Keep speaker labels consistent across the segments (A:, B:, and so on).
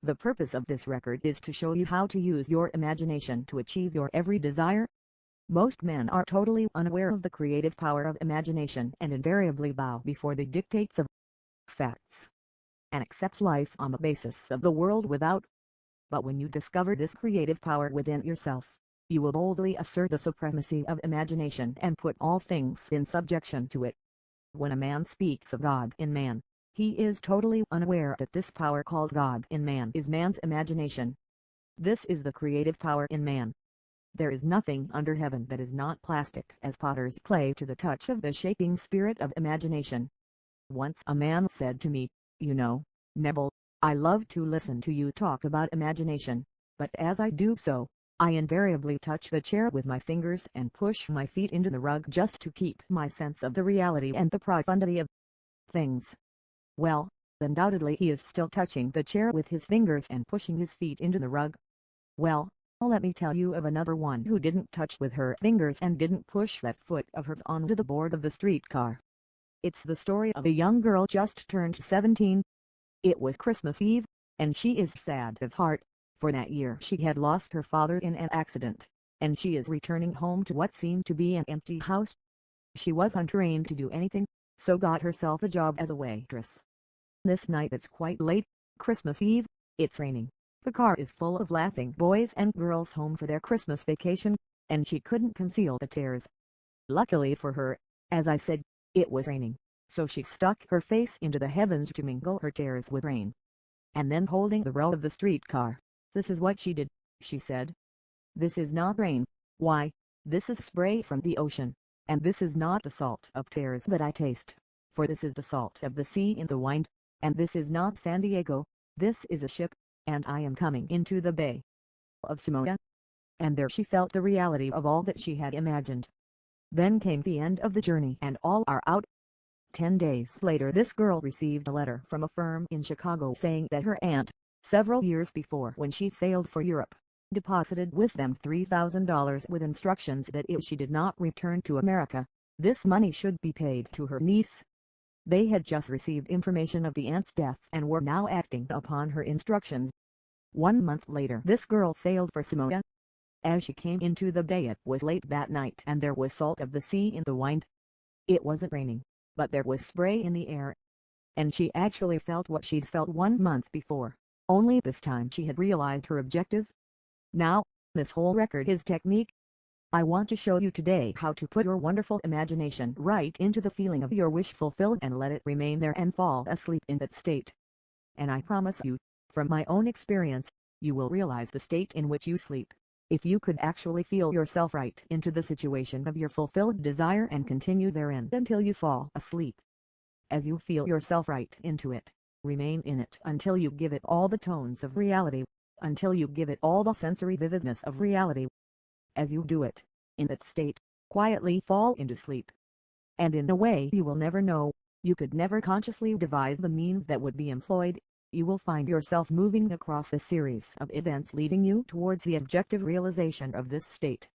A: The purpose of this record is to show you how to use your imagination to achieve your every desire. Most men are totally unaware of the creative power of imagination and invariably bow before the dictates of facts and accept life on the basis of the world without. But when you discover this creative power within yourself, you will boldly assert the supremacy of imagination and put all things in subjection to it. When a man speaks of God in man, he is totally unaware that this power called God in man is man's imagination. This is the creative power in man. There is nothing under heaven that is not plastic as potter's clay to the touch of the shaping spirit of imagination. Once a man said to me, "You know, Neville, I love to listen to you talk about imagination, but as I do so, I invariably touch the chair with my fingers and push my feet into the rug just to keep my sense of the reality and the profundity of things." Well, undoubtedly he is still touching the chair with his fingers and pushing his feet into the rug. Well, let me tell you of another one who didn't touch with her fingers and didn't push that foot of hers onto the board of the streetcar. It's the story of a young girl just turned 17. It was Christmas Eve, and she is sad of heart, for that year she had lost her father in an accident, and she is returning home to what seemed to be an empty house. She was untrained to do anything, so got herself a job as a waitress. This night it's quite late, Christmas Eve, it's raining, the car is full of laughing boys and girls home for their Christmas vacation, and she couldn't conceal the tears. Luckily for her, as I said, it was raining, so she stuck her face into the heavens to mingle her tears with rain. And then holding the rail of the streetcar, "This is what she did," she said. "This is not rain, why, this is spray from the ocean, and this is not the salt of tears that I taste, for this is the salt of the sea in the wind, and this is not San Diego, this is a ship, and I am coming into the bay of Samoa." And there she felt the reality of all that she had imagined. Then came the end of the journey and all are out. 10 days later this girl received a letter from a firm in Chicago saying that her aunt, several years before when she sailed for Europe, deposited with them $3,000 with instructions that if she did not return to America, this money should be paid to her niece. They had just received information of the aunt's death and were now acting upon her instructions. 1 month later this girl sailed for Samoa. As she came into the bay it was late that night and there was salt of the sea in the wind. It wasn't raining, but there was spray in the air. And she actually felt what she'd felt 1 month before, only this time she had realized her objective. Now, this whole record is technique. I want to show you today how to put your wonderful imagination right into the feeling of your wish fulfilled and let it remain there and fall asleep in that state. And I promise you, from my own experience, you will realize the state in which you sleep, if you could actually feel yourself right into the situation of your fulfilled desire and continue therein until you fall asleep. As you feel yourself right into it, remain in it until you give it all the tones of reality, until you give it all the sensory vividness of reality. As you do it, in that state, quietly fall into sleep. And in a way you will never know, you could never consciously devise the means that would be employed, you will find yourself moving across a series of events leading you towards the objective realization of this state.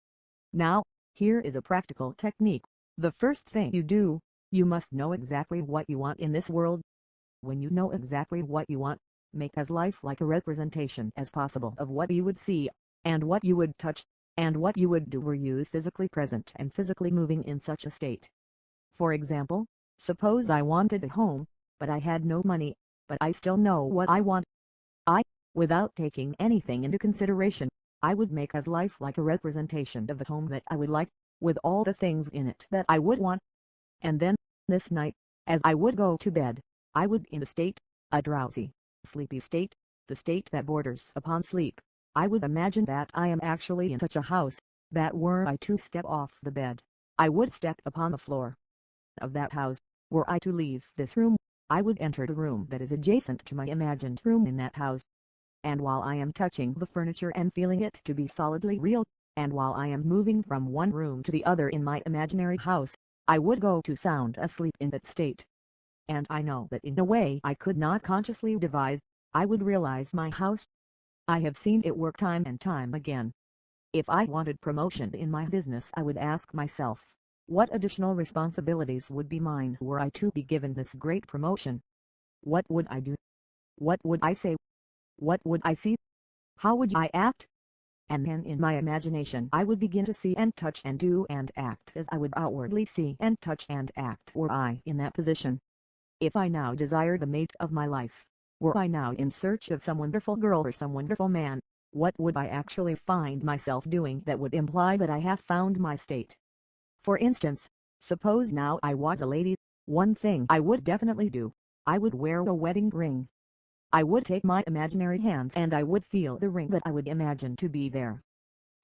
A: Now, here is a practical technique. The first thing you do, you must know exactly what you want in this world. When you know exactly what you want, make as lifelike a representation as possible of what you would see, and what you would touch, and what you would do were you physically present and physically moving in such a state. For example, suppose I wanted a home, but I had no money, but I still know what I want. Without taking anything into consideration, I would make as lifelike a representation of the home that I would like, with all the things in it that I would want. And then, this night, as I would go to bed, I would in the state, a drowsy, sleepy state, the state that borders upon sleep, I would imagine that I am actually in such a house, that were I to step off the bed, I would step upon the floor of that house. Were I to leave this room, I would enter the room that is adjacent to my imagined room in that house. And while I am touching the furniture and feeling it to be solidly real, and while I am moving from one room to the other in my imaginary house, I would go to sound asleep in that state. And I know that in a way I could not consciously devise, I would realize my house. I have seen it work time and time again. If I wanted promotion in my business, I would ask myself, what additional responsibilities would be mine were I to be given this great promotion? What would I do? What would I say? What would I see? How would I act? And then in my imagination I would begin to see and touch and do and act as I would outwardly see and touch and act were I in that position. If I now desired the mate of my life, were I now in search of some wonderful girl or some wonderful man, what would I actually find myself doing that would imply that I have found my state? For instance, suppose now I was a lady, one thing I would definitely do, I would wear a wedding ring. I would take my imaginary hands and I would feel the ring that I would imagine to be there.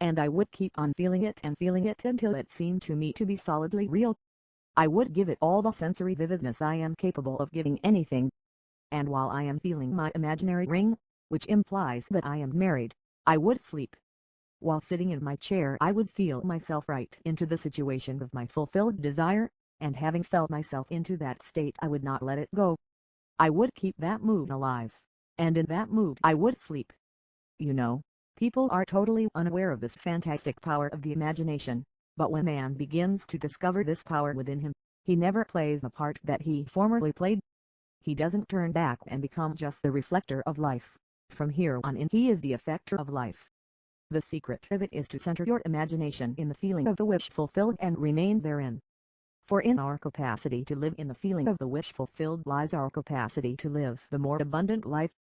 A: And I would keep on feeling it until it seemed to me to be solidly real. I would give it all the sensory vividness I am capable of giving anything. And while I am feeling my imaginary ring, which implies that I am married, I would sleep. While sitting in my chair I would feel myself right into the situation of my fulfilled desire, and having felt myself into that state I would not let it go. I would keep that mood alive, and in that mood I would sleep. You know, people are totally unaware of this fantastic power of the imagination, but when man begins to discover this power within him, he never plays the part that he formerly played. He doesn't turn back and become just the reflector of life. From here on in he is the effector of life. The secret of it is to center your imagination in the feeling of the wish fulfilled and remain therein. For in our capacity to live in the feeling of the wish fulfilled lies our capacity to live the more abundant life.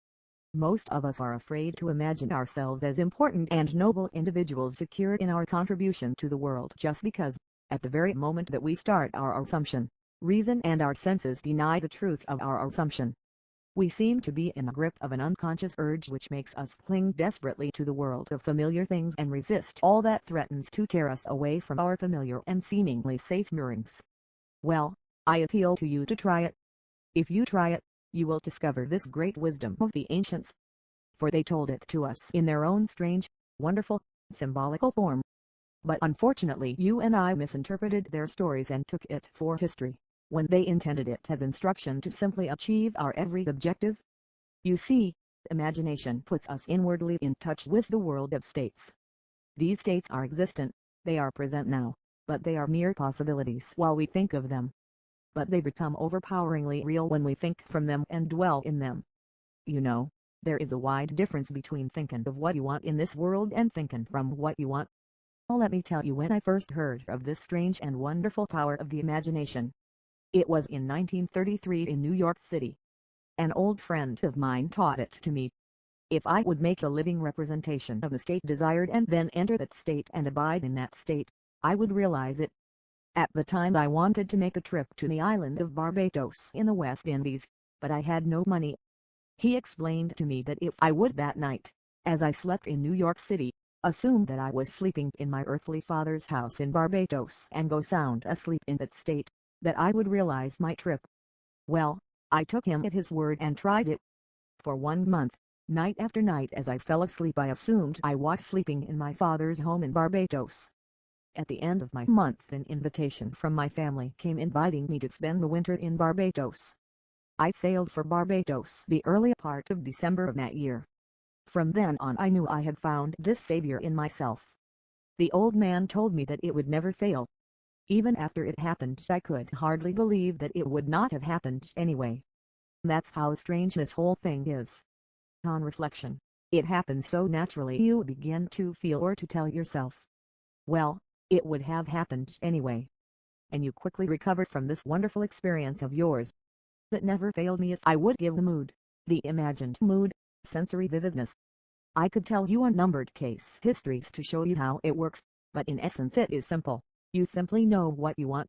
A: Most of us are afraid to imagine ourselves as important and noble individuals secure in our contribution to the world just because, at the very moment that we start our assumption, reason and our senses deny the truth of our assumption. We seem to be in the grip of an unconscious urge which makes us cling desperately to the world of familiar things and resist all that threatens to tear us away from our familiar and seemingly safe moorings. Well, I appeal to you to try it. If you try it, you will discover this great wisdom of the ancients. For they told it to us in their own strange, wonderful, symbolical form. But unfortunately you and I misinterpreted their stories and took it for history, when they intended it as instruction to simply achieve our every objective. You see, imagination puts us inwardly in touch with the world of states. These states are existent, they are present now, but they are mere possibilities while we think of them. But they become overpoweringly real when we think from them and dwell in them. You know, there is a wide difference between thinking of what you want in this world and thinking from what you want. Well, let me tell you when I first heard of this strange and wonderful power of the imagination. It was in 1933 in New York City. An old friend of mine taught it to me. If I would make a living representation of the state desired and then enter that state and abide in that state, I would realize it. At the time I wanted to make a trip to the island of Barbados in the West Indies, but I had no money. He explained to me that if I would that night, as I slept in New York City, assume that I was sleeping in my earthly father's house in Barbados and go sound asleep in that state, that I would realize my trip. Well, I took him at his word and tried it. For 1 month, night after night as I fell asleep I assumed I was sleeping in my father's home in Barbados. At the end of my month an invitation from my family came inviting me to spend the winter in Barbados. I sailed for Barbados the early part of December of that year. From then on I knew I had found this savior in myself. The old man told me that it would never fail. Even after it happened I could hardly believe that it would not have happened anyway. That's how strange this whole thing is. On reflection, it happens so naturally you begin to feel or to tell yourself, well, it would have happened anyway. And you quickly recover from this wonderful experience of yours. That never failed me if I would give the mood, the imagined mood, sensory vividness. I could tell you unnumbered case histories to show you how it works, but in essence it is simple. You simply know what you want.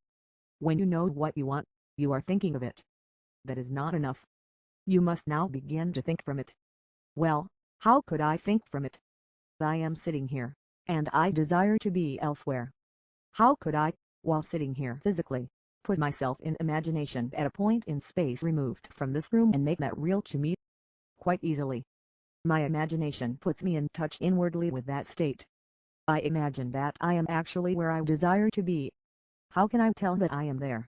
A: When you know what you want, you are thinking of it. That is not enough. You must now begin to think from it. Well, how could I think from it? I am sitting here, and I desire to be elsewhere. How could I, while sitting here physically, put myself in imagination at a point in space removed from this room and make that real to me? Quite easily. My imagination puts me in touch inwardly with that state. I imagine that I am actually where I desire to be. How can I tell that I am there?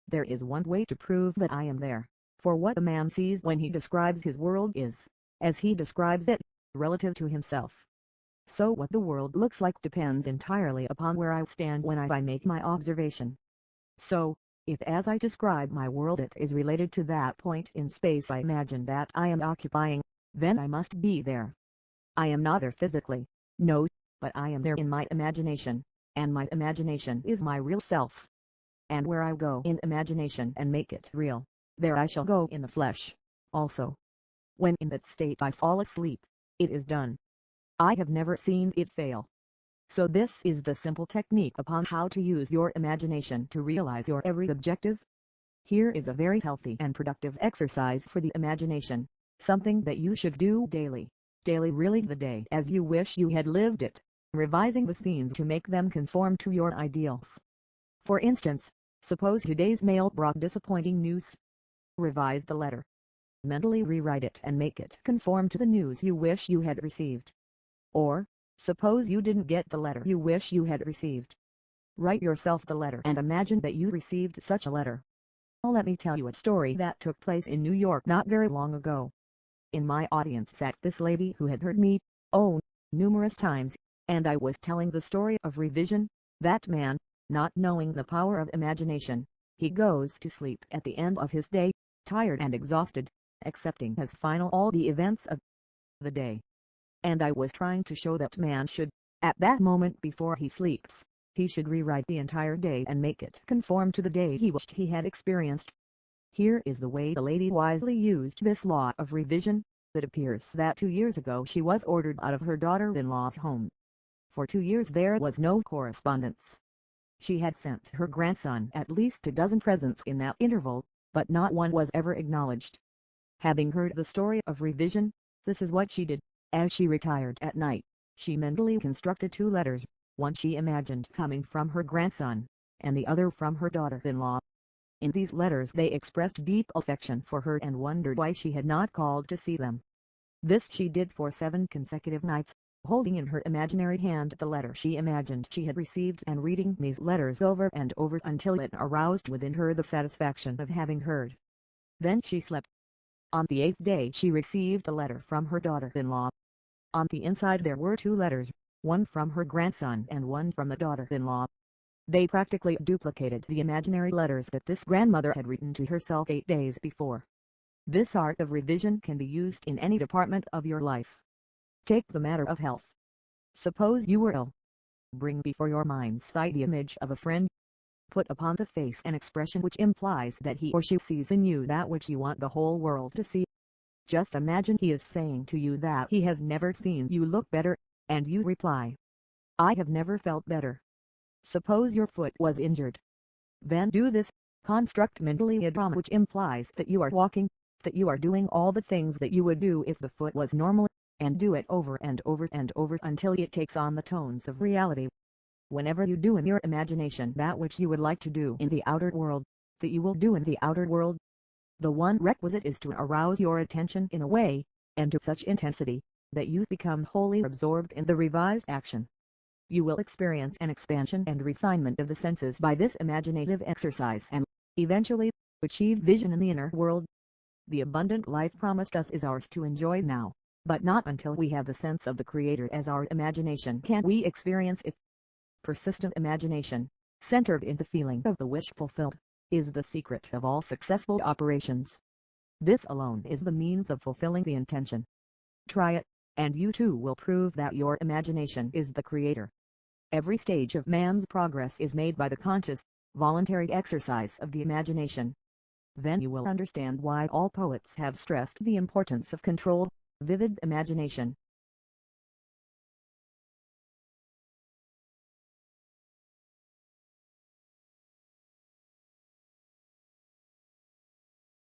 A: There is one way to prove that I am there, for what a man sees when he describes his world is, as he describes it, relative to himself. So what the world looks like depends entirely upon where I stand when I make my observation. So, if as I describe my world it is related to that point in space I imagine that I am occupying, then I must be there. I am not there physically, no, but I am there in my imagination, and my imagination is my real self. And where I go in imagination and make it real, there I shall go in the flesh, also. When in that state I fall asleep, it is done. I have never seen it fail. So this is the simple technique upon how to use your imagination to realize your every objective. Here is a very healthy and productive exercise for the imagination, something that you should do daily, really the day as you wish you had lived it, revising the scenes to make them conform to your ideals. For instance, suppose today's mail brought disappointing news. Revise the letter. Mentally rewrite it and make it conform to the news you wish you had received. Or, suppose you didn't get the letter you wish you had received. Write yourself the letter and imagine that you received such a letter. Let me tell you a story that took place in New York not very long ago. In my audience sat this lady who had heard me, numerous times, and I was telling the story of revision. That man, not knowing the power of imagination, he goes to sleep at the end of his day, tired and exhausted, accepting as final all the events of the day. And I was trying to show that man should, at that moment before he sleeps, he should rewrite the entire day and make it conform to the day he wished he had experienced. Here is the way the lady wisely used this law of revision. It appears that 2 years ago she was ordered out of her daughter-in-law's home. For 2 years there was no correspondence. She had sent her grandson at least a dozen presents in that interval, but not one was ever acknowledged. Having heard the story of revision, this is what she did. As she retired at night, she mentally constructed 2 letters, one she imagined coming from her grandson, and the other from her daughter-in-law. In these letters they expressed deep affection for her and wondered why she had not called to see them. This she did for 7 consecutive nights, holding in her imaginary hand the letter she imagined she had received and reading these letters over and over until it aroused within her the satisfaction of having heard. Then she slept. On the 8th day she received a letter from her daughter-in-law. On the inside there were 2 letters, one from her grandson and one from the daughter-in-law. They practically duplicated the imaginary letters that this grandmother had written to herself 8 days before. This art of revision can be used in any department of your life. Take the matter of health. Suppose you were ill. Bring before your mind's eye the image of a friend. Put upon the face an expression which implies that he or she sees in you that which you want the whole world to see. Just imagine he is saying to you that he has never seen you look better, and you reply, "I have never felt better." Suppose your foot was injured. Then do this, construct mentally a drama which implies that you are walking, that you are doing all the things that you would do if the foot was normal, and do it over and over and over until it takes on the tones of reality. Whenever you do in your imagination that which you would like to do in the outer world, that you will do in the outer world, the one requisite is to arouse your attention in a way, and to such intensity, that you become wholly absorbed in the revised action. You will experience an expansion and refinement of the senses by this imaginative exercise and, eventually, achieve vision in the inner world. The abundant life promised us is ours to enjoy now, but not until we have the sense of the Creator as our imagination can we experience it. Persistent imagination, centered in the feeling of the wish fulfilled, is the secret of all successful operations. This alone is the means of fulfilling the intention. Try it, and you too will prove that your imagination is the Creator. Every stage of man's progress is made by the conscious, voluntary exercise of the imagination. Then you will understand why all poets have stressed the importance of controlled, vivid imagination.